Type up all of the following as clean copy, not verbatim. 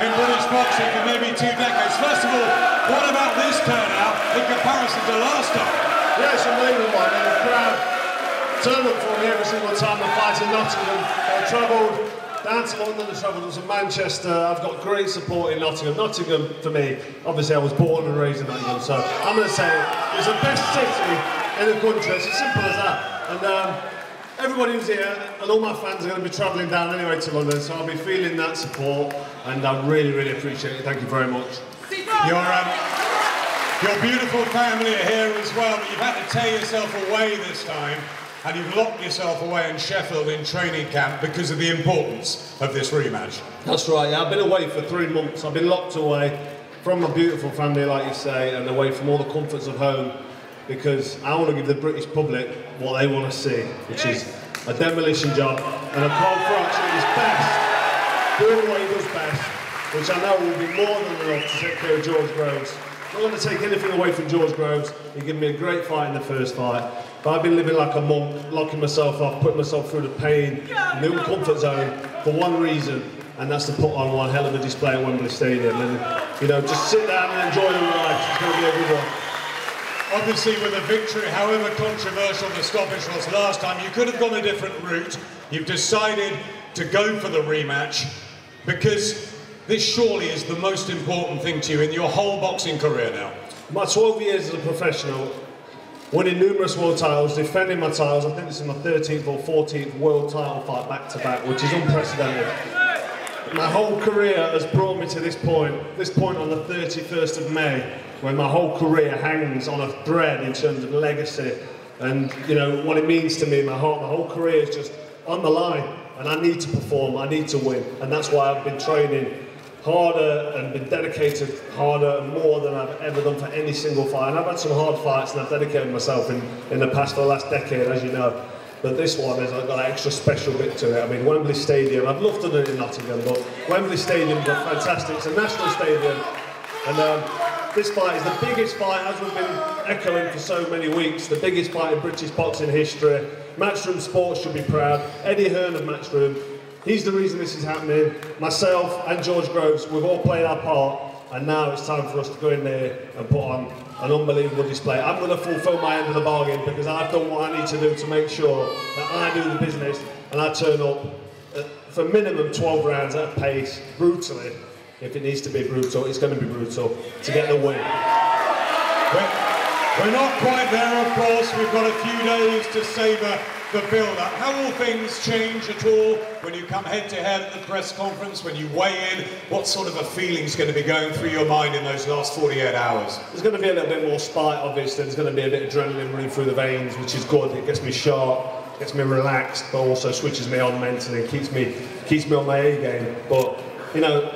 in British boxing for maybe 2 decades. First of all, what about this turnout in comparison to last time? Yeah, it's unbelievable. I mean, the crowd turn up for me every single time I fight in Nottingham. I've travelled down to London, I've travelled to Manchester. I've got great support in Nottingham. Nottingham, for me, obviously I was born and raised in Nottingham, so I'm going to say it's the best city in the country. It's as simple as that. And everybody who's here, and all my fans are going to be travelling down anyway to London, so I'll be feeling that support, and I really, really appreciate it. Thank you very much. Your beautiful family are here as well, but you've had to tear yourself away this time, and you've locked yourself away in Sheffield in training camp because of the importance of this rematch. That's right, yeah. I've been away for 3 months. I've been locked away from my beautiful family, like you say, and away from all the comforts of home, because I want to give the British public what they want to see, which is a demolition job and a Carl Froch at his best, doing what he does best, which I know will be more than enough to take care of George Groves. I'm not going to take anything away from George Groves. He gave me a great fight in the first fight, but I've been living like a monk, locking myself off, putting myself through the pain, new comfort zone, for one reason, and that's to put on one hell of a display at Wembley Stadium. And, you know, just sit down and enjoy the ride. It's going to be a good one. Obviously, with a victory, however controversial the stoppage was last time, you could have gone a different route. You've decided to go for the rematch because this surely is the most important thing to you in your whole boxing career now. My 12 years as a professional, winning numerous world titles, defending my titles. I think this is my 13th or 14th world title fight back-to-back, which is unprecedented. My whole career has brought me to this point on the 31st of May, when my whole career hangs on a thread in terms of legacy and, you know, what it means to me. My whole career is just on the line, and I need to perform, I need to win, and that's why I've been training harder and been dedicated harder and more than I've ever done for any single fight. And I've had some hard fights and I've dedicated myself in the past, for the last decade, as you know. But this one has got an extra special bit to it. I mean, Wembley Stadium, I've loved doing it in Nottingham, but Wembley Stadium is fantastic. It's a national stadium. And this fight is the biggest fight, as we've been echoing for so many weeks, the biggest fight in British boxing history. Matchroom Sports should be proud. Eddie Hearn of Matchroom. He's the reason this is happening. Myself and George Groves, we've all played our part, and now it's time for us to go in there and put on an unbelievable display. I'm going to fulfil my end of the bargain because I've done what I need to do to make sure that I do the business and I turn up for minimum 12 rounds at a pace, brutally. If it needs to be brutal, it's going to be brutal to get the win. We're not quite there, of course. We've got a few days to savour the build-up. How will things change at all when you come head-to-head at the press conference, when you weigh in? What sort of a feeling's going to be going through your mind in those last 48 hours? There's going to be a little bit more spite, obviously. There's going to be a bit of adrenaline running through the veins, which is good. It gets me sharp, gets me relaxed, but also switches me on mentally, keeps me on my A game. But, you know,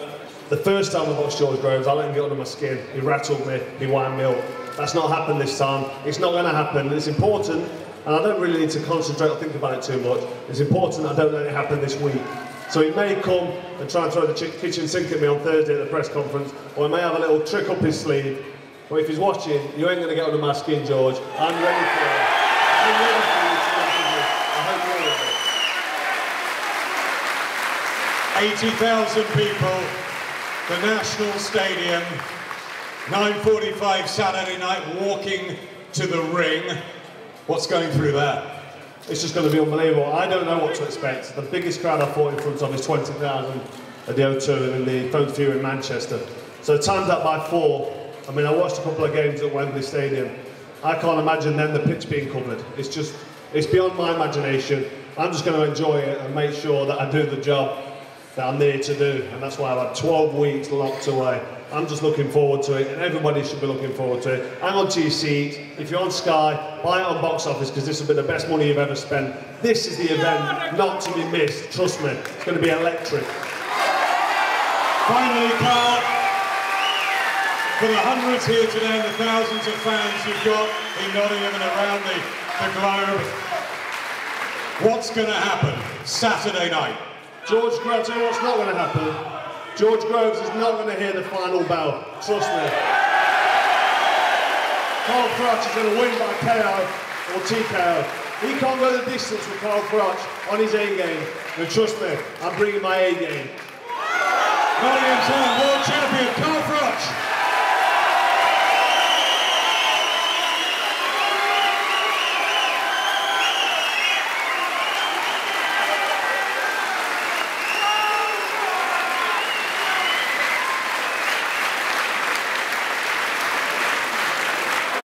the first time I watched George Groves, I let him get under my skin. He rattled me, he wound me up. That's not happened this time. It's not going to happen. It's important. And I don't really need to concentrate or think about it too much. It's important I don't let it happen this week. So he may come and try and throw the kitchen sink at me on Thursday at the press conference, or he may have a little trick up his sleeve. But if he's watching, you ain't going to get under my skin, George. I'm ready for it. I'm ready for you to represent. I hope you're ready. 80,000 people, the National Stadium, 9:45 Saturday night, walking to the ring. What's going through that? It's just going to be unbelievable. I don't know what to expect. The biggest crowd I fought in front of is 20,000 at the O2 and in the Froch View in Manchester. So times that by 4. I mean, I watched a couple of games at Wembley Stadium. I can't imagine then the pitch being covered. It's beyond my imagination. I'm just going to enjoy it and make sure that I do the job that I'm there to do. And that's why I've had 12 weeks locked away. I'm just looking forward to it, and everybody should be looking forward to it. Hang on to your seat. If you're on Sky, buy it on Box Office, because this will be the best money you've ever spent. This is the event not to be missed. Trust me, it's going to be electric. Finally, Carl, for the hundreds here today and the thousands of fans you've got in Nottingham and around the globe, what's going to happen Saturday night? George Groves, tell you what's not going to happen. George Groves is not going to hear the final bell. Trust me. Carl Froch is going to win by KO or TKO. He can't go the distance with Carl Froch on his A game. And trust me, I'm bringing my A game. Nottingham